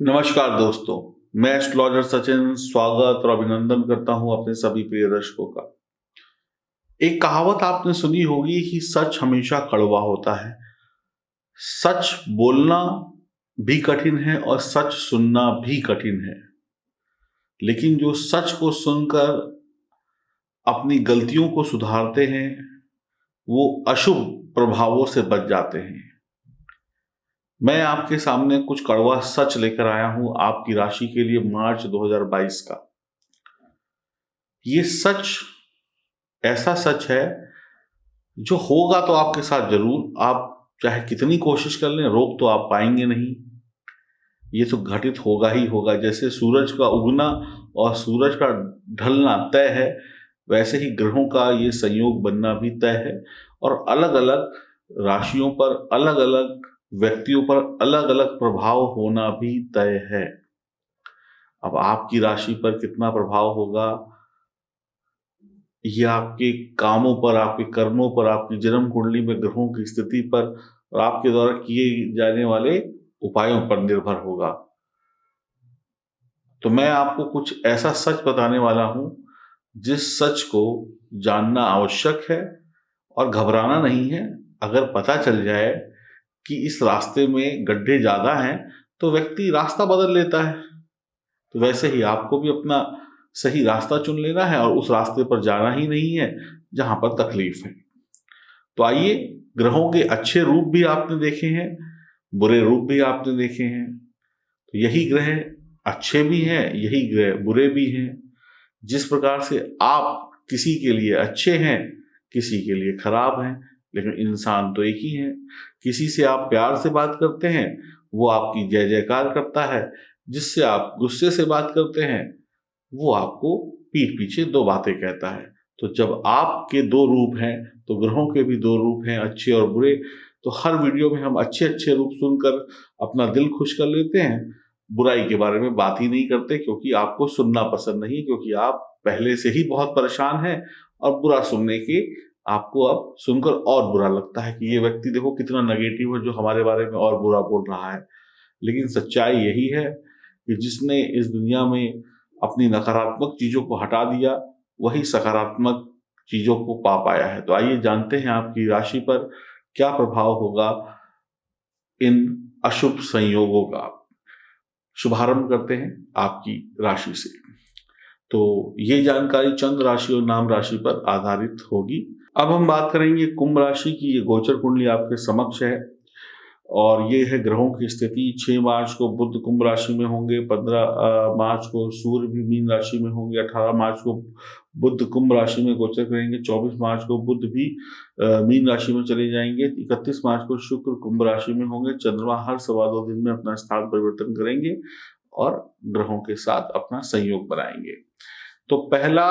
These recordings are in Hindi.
नमस्कार दोस्तों, मैं एस्ट्रोलॉजर सचिन स्वागत और अभिनंदन करता हूं अपने सभी प्रिय दर्शकों का। एक कहावत आपने सुनी होगी कि सच हमेशा कड़वा होता है। सच बोलना भी कठिन है और सच सुनना भी कठिन है, लेकिन जो सच को सुनकर अपनी गलतियों को सुधारते हैं वो अशुभ प्रभावों से बच जाते हैं। मैं आपके सामने कुछ कड़वा सच लेकर आया हूं आपकी राशि के लिए मार्च 2022 का। ये सच ऐसा सच है जो होगा तो आपके साथ जरूर, आप चाहे कितनी कोशिश कर लें रोक तो आप पाएंगे नहीं। ये तो घटित होगा ही होगा। जैसे सूरज का उगना और सूरज का ढलना तय है, वैसे ही ग्रहों का ये संयोग बनना भी तय है और अलग अलग राशियों पर, अलग अलग व्यक्तियों पर अलग अलग प्रभाव होना भी तय है। अब आपकी राशि पर कितना प्रभाव होगा ये आपके कामों पर, आपके कर्मों पर, आपकी जन्म कुंडली में ग्रहों की स्थिति पर और आपके द्वारा किए जाने वाले उपायों पर निर्भर होगा। तो मैं आपको कुछ ऐसा सच बताने वाला हूं जिस सच को जानना आवश्यक है और घबराना नहीं है। अगर पता चल जाए कि इस रास्ते में गड्ढे ज्यादा हैं तो व्यक्ति रास्ता बदल लेता है, तो वैसे ही आपको भी अपना सही रास्ता चुन लेना है और उस रास्ते पर जाना ही नहीं है जहां पर तकलीफ है। तो आइए, ग्रहों के अच्छे रूप भी आपने देखे हैं, बुरे रूप भी आपने देखे हैं। तो यही ग्रह अच्छे भी हैं, यही ग्रह बुरे भी हैं। जिस प्रकार से आप किसी के लिए अच्छे हैं, किसी के लिए खराब हैं, लेकिन इंसान तो एक ही है। किसी से आप प्यार से बात करते हैं, वो आपकी जय जयकार करता है। जिससे आप गुस्से से बात करते हैं, वो आपको पीठ पीछे दो बातें कहता है। तो जब आपके दो रूप हैं तो ग्रहों के भी दो रूप हैं, अच्छे और बुरे। तो हर वीडियो में हम अच्छे अच्छे रूप सुनकर अपना दिल खुश कर लेते हैं, बुराई के बारे में बात ही नहीं करते, क्योंकि आपको सुनना पसंद नहीं, क्योंकि आप पहले से ही बहुत परेशान हैं और बुरा सुनने के आपको अब सुनकर और बुरा लगता है कि ये व्यक्ति देखो कितना नेगेटिव है, जो हमारे बारे में और बुरा बोल रहा है। लेकिन सच्चाई यही है कि जिसने इस दुनिया में अपनी नकारात्मक चीजों को हटा दिया, वही सकारात्मक चीजों को पा पाया है। तो आइए जानते हैं आपकी राशि पर क्या प्रभाव होगा इन अशुभ संयोगों का। शुभारंभ करते हैं आपकी राशि से। तो ये जानकारी चंद्र राशि और नाम राशि पर आधारित होगी। अब हम बात करेंगे कुंभ राशि की। ये गोचर कुंडली आपके समक्ष है और ये है ग्रहों की स्थिति। 6 मार्च को बुध कुंभ राशि में होंगे, 15 मार्च को सूर्य भी मीन राशि में होंगे, 18 मार्च को बुध कुंभ राशि में गोचर करेंगे, 24 मार्च को बुध भी मीन राशि में चले जाएंगे, 31 मार्च को शुक्र कुंभ राशि में होंगे। चंद्रमा हर 2.25 दिन में अपना स्थान परिवर्तन करेंगे और ग्रहों के साथ अपना संयोग बनाएंगे। तो पहला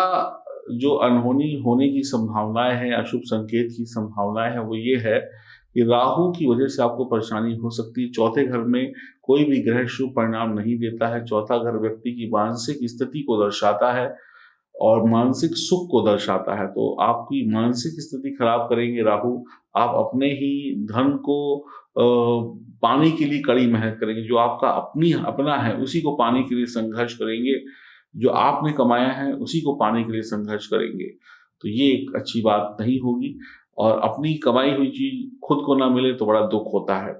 जो अनहोनी होने की संभावनाएं हैं, अशुभ संकेत की संभावनाएं हैं, वो ये है कि राहु की वजह से आपको परेशानी हो सकती है। चौथे घर में कोई भी ग्रह शुभ परिणाम नहीं देता है। चौथा घर व्यक्ति की मानसिक स्थिति को दर्शाता है और मानसिक सुख को दर्शाता है। तो आपकी मानसिक स्थिति खराब करेंगे राहु। आप अपने ही धन को पाने के लिए कड़ी मेहनत करेंगे। जो आपका अपना है उसी को पाने के लिए संघर्ष करेंगे, जो आपने कमाया है उसी को पाने के लिए संघर्ष करेंगे। तो ये एक अच्छी बात नहीं होगी और अपनी कमाई हुई चीज खुद को ना मिले तो बड़ा दुख होता है।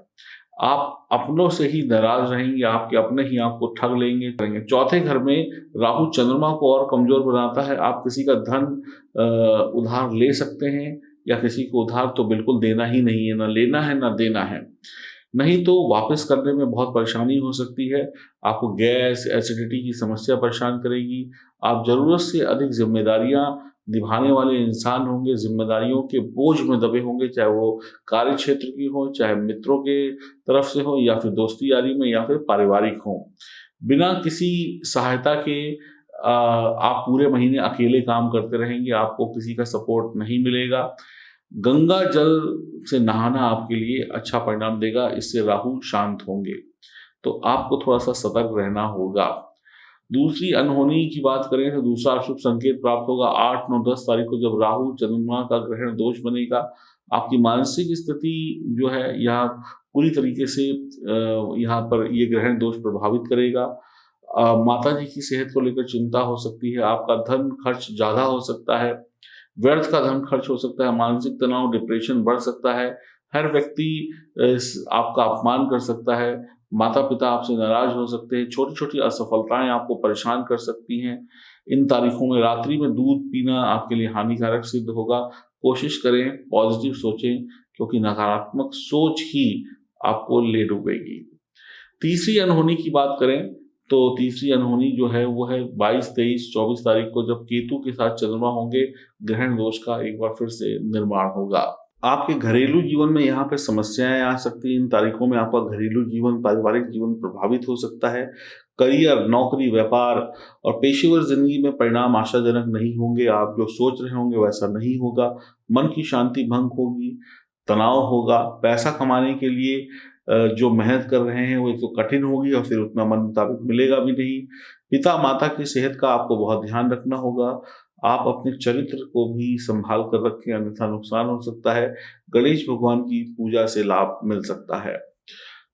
आप अपनों से ही नाराज रहेंगे, आपके अपने ही आपको ठग लेंगे करेंगे। चौथे घर में राहु चंद्रमा को और कमजोर बनाता है। आप किसी का धन उधार ले सकते हैं या किसी को उधार तो बिल्कुल देना ही नहीं है, ना लेना है ना देना है, नहीं तो वापस करने में बहुत परेशानी हो सकती है। आपको गैस एसिडिटी की समस्या परेशान करेगी। आप जरूरत से अधिक जिम्मेदारियां निभाने वाले इंसान होंगे, जिम्मेदारियों के बोझ में दबे होंगे, चाहे वो कार्य क्षेत्र की हो, चाहे मित्रों के तरफ से हो, या फिर दोस्ती यारी में, या फिर पारिवारिक हो। बिना किसी सहायता के आप पूरे महीने अकेले काम करते रहेंगे, आपको किसी का सपोर्ट नहीं मिलेगा। गंगा जल से नहाना आपके लिए अच्छा परिणाम देगा, इससे राहु शांत होंगे। तो आपको थोड़ा सा सतर्क रहना होगा। दूसरी अनहोनी की बात करें तो दूसरा अशुभ संकेत प्राप्त होगा 8, 9, 10 तारीख को, जब राहु चंद्रमा का ग्रहण दोष बनेगा। आपकी मानसिक स्थिति जो है यह पूरी तरीके से यहाँ पर ये ग्रहण दोष प्रभावित करेगा। माता जी की सेहत को लेकर चिंता हो सकती है, आपका धन खर्च ज़्यादा हो सकता है, व्यर्थ का धन खर्च हो सकता है, मानसिक तनाव, डिप्रेशन बढ़ सकता है, हर व्यक्ति आपका अपमान कर सकता है, माता-पिता आपसे नाराज़ हो सकते हैं, छोटी-छोटी असफलताएँ आपको परेशान कर सकती हैं। इन तारीखों में रात्रि में दूध पीना आपके लिए हानिकारक सिद्ध होगा। कोशिश करें पॉजिटिव सोचें, क्योंकि नकारात्मक सोच ही आपको ले डूबेगी। तीसरी अनहोनी की बात करें तो तीसरी अनहोनी जो है वो है 22, 23, 24 तारीख को, जब केतु के साथ चंद्रमा होंगे, ग्रहण दोष का एक बार फिर से निर्माण होगा। आपके घरेलू जीवन में यहाँ पे समस्याएं आ सकती हैं। इन तारीखों में आपका घरेलू जीवन, पारिवारिक जीवन प्रभावित हो सकता है। करियर, नौकरी, व्यापार और पेशेवर जिंदगी में परिणाम आशाजनक नहीं होंगे। आप जो सोच रहे होंगे वैसा नहीं होगा। मन की शांति भंग होगी, तनाव होगा। पैसा कमाने के लिए जो मेहनत कर रहे हैं वो तो कठिन होगी और फिर उतना मन मुताबिक मिलेगा भी नहीं। पिता माता की सेहत का आपको बहुत ध्यान रखना होगा। आप अपने चरित्र को भी संभाल कर रखें, अन्यथा नुकसान हो सकता है। गणेश भगवान की पूजा से लाभ मिल सकता है।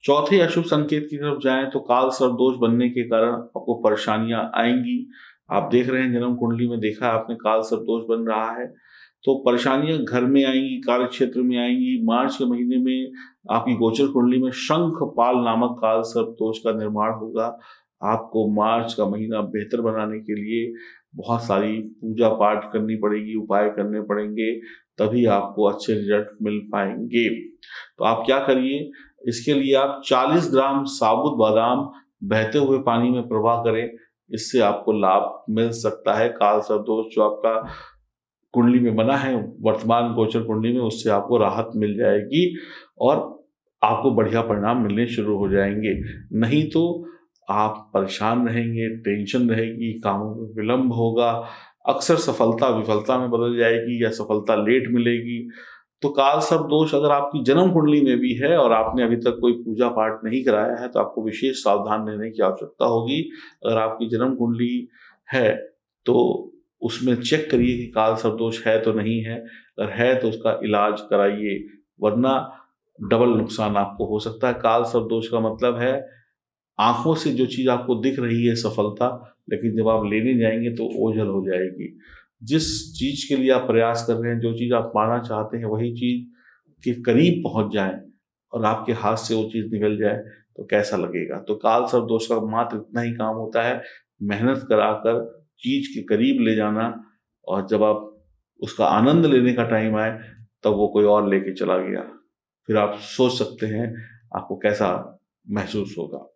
चौथे अशुभ संकेत की तरफ जाएं तो काल सर्प दोष बनने के कारण आपको परेशानियां आएंगी। आप देख रहे हैं जन्म कुंडली में, देखा आपने काल सर्प दोष बन रहा है, तो परेशानियां घर में आएंगी, कार्य क्षेत्र में आएंगी। मार्च के महीने में आपकी गोचर कुंडली में शंखपाल नामक काल सर्प दोष का निर्माण होगा। आपको मार्च का महीना बेहतर बनाने के लिए बहुत सारी पूजा पाठ करनी पड़ेगी, उपाय करने पड़ेंगे, तभी आपको अच्छे रिजल्ट मिल पाएंगे। तो आप क्या करिए, इसके लिए आप 40 ग्राम साबुत बादाम बहते हुए पानी में प्रवाह करें, इससे आपको लाभ मिल सकता है। काल सर्प दोष जो आपका कुंडली में बना है, वर्तमान गोचर कुंडली में, उससे आपको राहत मिल जाएगी और आपको बढ़िया परिणाम मिलने शुरू हो जाएंगे। नहीं तो आप परेशान रहेंगे, टेंशन रहेगी, कामों में विलंब होगा, अक्सर सफलता विफलता में बदल जाएगी या सफलता लेट मिलेगी। तो काल सर्प दोष अगर आपकी जन्म कुंडली में भी है और आपने अभी तक कोई पूजा पाठ नहीं कराया है तो आपको विशेष सावधान रहने की आवश्यकता होगी। अगर आपकी जन्म कुंडली है तो उसमें चेक करिए कि काल सर्प दोष है तो नहीं है। अगर है तो उसका इलाज कराइए, वरना डबल नुकसान आपको हो सकता है। काल सर्प दोष का मतलब है आंखों से जो चीज़ आपको दिख रही है सफलता, लेकिन जब आप लेने जाएंगे तो ओझल हो जाएगी। जिस चीज़ के लिए आप प्रयास कर रहे हैं, जो चीज़ आप पाना चाहते हैं, वही चीज़ के करीब पहुंच जाए और आपके हाथ से वो चीज़ निकल जाए तो कैसा लगेगा। तो काल सर्प दोष का मात्र इतना ही काम होता है, मेहनत कराकर चीज़ के करीब ले जाना, और जब आप उसका आनंद लेने का टाइम आए तब वो कोई और लेके चला गया, फिर आप सोच सकते हैं आपको कैसा महसूस होगा।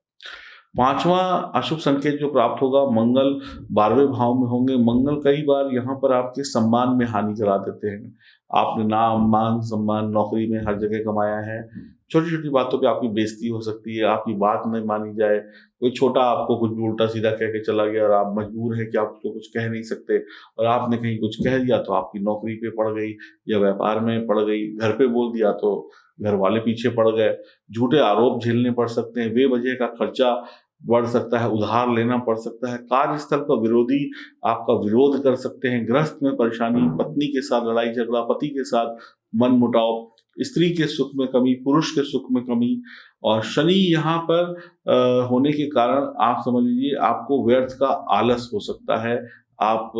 पांचवा अशुभ संकेत जो प्राप्त होगा, मंगल 12वें भाव में होंगे। मंगल कई बार यहाँ पर आपके सम्मान में हानि करा देते हैं। आपने नाम, मान, सम्मान नौकरी में हर जगह कमाया है, छोटी छोटी बातों पे आपकी बेइज्जती हो सकती है, आपकी बात नहीं मानी जाए, कोई छोटा आपको कुछ भी उल्टा सीधा कह के चला गया और आप मजबूर हैं कि आप उसको कुछ कह नहीं सकते, और आपने कहीं कुछ कह दिया तो आपकी नौकरी पे पड़ गई या व्यापार में पड़ गई, घर पे बोल दिया तो घर वाले पीछे पड़ गए, झूठे आरोप झेलने पड़ सकते हैं, बेवजह का खर्चा बढ़ सकता है, उधार लेना पड़ सकता है, कार्यस्थल का विरोधी आपका विरोध कर सकते हैं, गृहस्थ में परेशानी, पत्नी के साथ लड़ाई झगड़ा, पति के साथ मन मुटाव, स्त्री के सुख में कमी, पुरुष के सुख में कमी, और शनि यहाँ पर होने के कारण आप समझ लीजिए आपको व्यर्थ का आलस हो सकता है, आप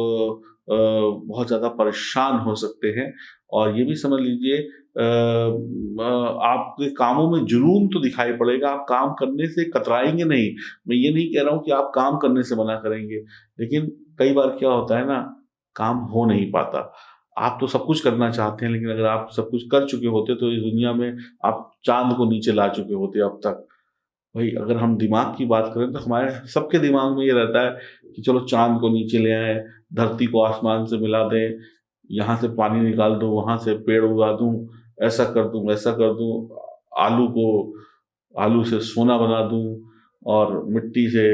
बहुत ज़्यादा परेशान हो सकते हैं, और ये भी समझ लीजिए आपके कामों में जुनून तो दिखाई पड़ेगा, आप काम करने से कतराएंगे नहीं। मैं ये नहीं कह रहा हूँ कि आप काम करने से मना करेंगे, लेकिन कई बार क्या होता है ना, काम हो नहीं पाता। आप तो सब कुछ करना चाहते हैं, लेकिन अगर आप सब कुछ कर चुके होते तो इस दुनिया में आप चांद को नीचे ला चुके होते अब तक। भाई अगर हम दिमाग की बात करें तो हमारे सबके दिमाग में ये रहता है कि चलो चांद को नीचे ले आए, धरती को आसमान से मिला दें, यहाँ से पानी निकाल दूँ, वहाँ से पेड़ उगा दूँ, ऐसा कर दूँ, वैसा कर दूँ, आलू से सोना बना दूँ और मिट्टी से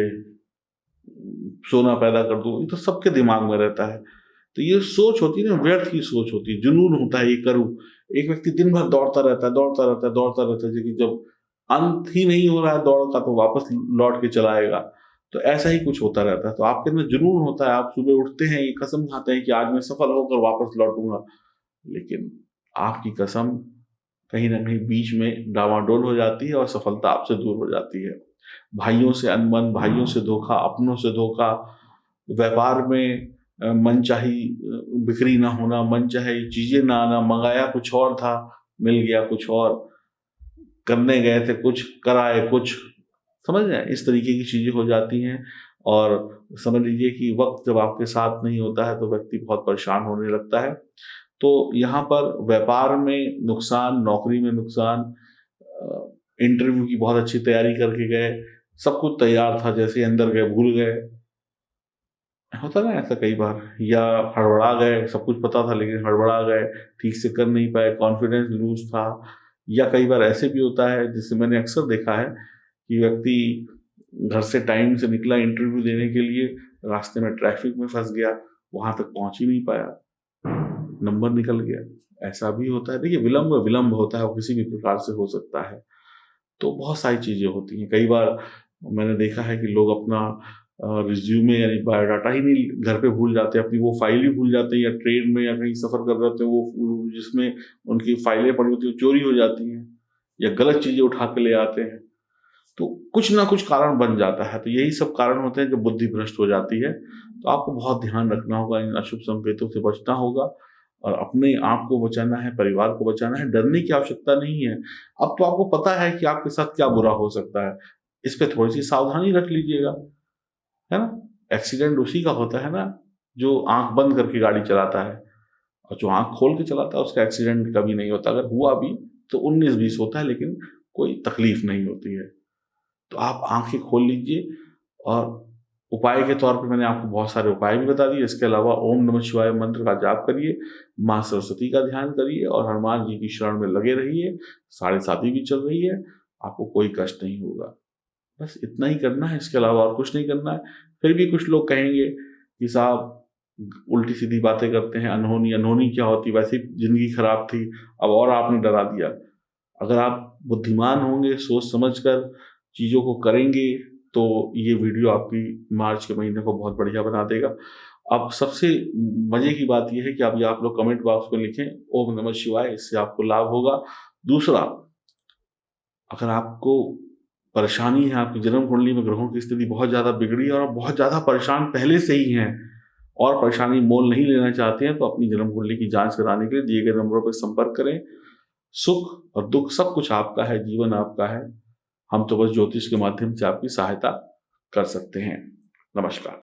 सोना पैदा कर दूँ। ये तो सबके दिमाग में रहता है। तो ये सोच होती है ना, व्यर्थ की सोच होती है, जुनून होता है ये करूँ। एक व्यक्ति दिन भर दौड़ता रहता है, लेकिन जब अंत ही नहीं हो रहा है दौड़ का तो वापस लौट के चला आएगा। तो ऐसा ही कुछ होता रहता है। तो आपके अंदर जुनून होता है, आप सुबह उठते हैं, ये कसम खाते हैं कि आज मैं सफल होकर वापस लौटूंगा, लेकिन आपकी कसम कहीं ना कहीं बीच में डामाडोल हो जाती है और सफलता आपसे दूर हो जाती है। भाइयों से अनबन, भाइयों से धोखा, अपनों से धोखा, व्यापार में मनचाही बिक्री ना होना, मनचाही चीजें ना आना, मंगाया कुछ और था, मिल गया कुछ और, करने गए थे कुछ, कराए कुछ, समझ रहे हैं, इस तरीके की चीजें हो जाती हैं। और समझ लीजिए कि वक्त जब आपके साथ नहीं होता है तो व्यक्ति बहुत परेशान होने लगता है। तो यहाँ पर व्यापार में नुकसान, नौकरी में नुकसान, इंटरव्यू की बहुत अच्छी तैयारी करके गए, सब कुछ तैयार था, जैसे अंदर गए भूल गए, होता ना ऐसा कई बार, या हड़बड़ा गए, सब कुछ पता था लेकिन हड़बड़ा गए, ठीक से कर नहीं पाए, कॉन्फिडेंस लूज था। या कई बार ऐसे भी होता है, जिससे मैंने अक्सर देखा है कि व्यक्ति घर से टाइम से निकला इंटरव्यू देने के लिए, रास्ते में ट्रैफिक में फंस गया, वहां तक पहुंच ही नहीं पाया, नंबर निकल गया। ऐसा भी होता है। देखिए, विलंब विलंब होता है, वो किसी भी प्रकार से हो सकता है। तो बहुत सारी चीजें होती हैं। कई बार मैंने देखा है कि लोग अपना रिज्यूमे यानी बायोडाटा ही नहीं, घर पे भूल जाते हैं, अपनी वो फाइल ही भूल जाते हैं, या ट्रेन में या कहीं सफर कर रहे होते हैं, वो जिसमें उनकी फाइलें पड़ी होती है चोरी हो जाती हैं, या गलत चीजें उठा के ले आते हैं। तो कुछ ना कुछ कारण बन जाता है। तो यही सब कारण होते हैं जब बुद्धि भ्रष्ट हो जाती है। तो आपको बहुत ध्यान रखना होगा, इन अशुभ संकेतों से बचना होगा, और अपने आप को बचाना है, परिवार को बचाना है। डरने की आवश्यकता नहीं है। अब तो आपको पता है कि आपके साथ क्या बुरा हो सकता है, इस पे थोड़ी सी सावधानी रख लीजिएगा, है ना। एक्सीडेंट उसी का होता है ना जो आंख बंद करके गाड़ी चलाता है, और जो आंख खोल के चलाता है उसका एक्सीडेंट कभी नहीं होता। अगर हुआ भी तो 19-20 होता है, लेकिन कोई तकलीफ नहीं होती है। तो आप आंखें खोल लीजिए। और उपाय के तौर पे मैंने आपको बहुत सारे उपाय भी बता दिए। इसके अलावा ओम नमः शिवाय मंत्र का जाप करिए, माँ सरस्वती का ध्यान करिए, और हनुमान जी की शरण में लगे रहिए। 7:30 भी चल रही है, आपको कोई कष्ट नहीं होगा। बस इतना ही करना है, इसके अलावा और कुछ नहीं करना है। फिर भी कुछ लोग कहेंगे कि साहब उल्टी सीधी बातें करते हैं, अनहोनी अनहोनी क्या होती, वैसे ही जिंदगी खराब थी, अब और आपने डरा दिया। अगर आप बुद्धिमान होंगे, सोच समझकर चीज़ों को करेंगे, तो ये वीडियो आपकी मार्च के महीने को बहुत बढ़िया बना देगा। अब सबसे मजे की बात यह है कि अभी आप लोग कमेंट बॉक्स में लिखें ओम नमः शिवाय, इससे आपको लाभ होगा। दूसरा, अगर आपको परेशानी है, आपकी जन्म कुंडली में ग्रहों की स्थिति बहुत ज़्यादा बिगड़ी है और आप बहुत ज़्यादा परेशान पहले से ही हैं और परेशानी मोल नहीं लेना चाहते हैं, तो अपनी जन्म कुंडली की जांच कराने के लिए दिए गए नंबरों पर संपर्क करें। सुख और दुख सब कुछ आपका है, जीवन आपका है। हम तो बस ज्योतिष के माध्यम से आपकी सहायता कर सकते हैं। नमस्कार।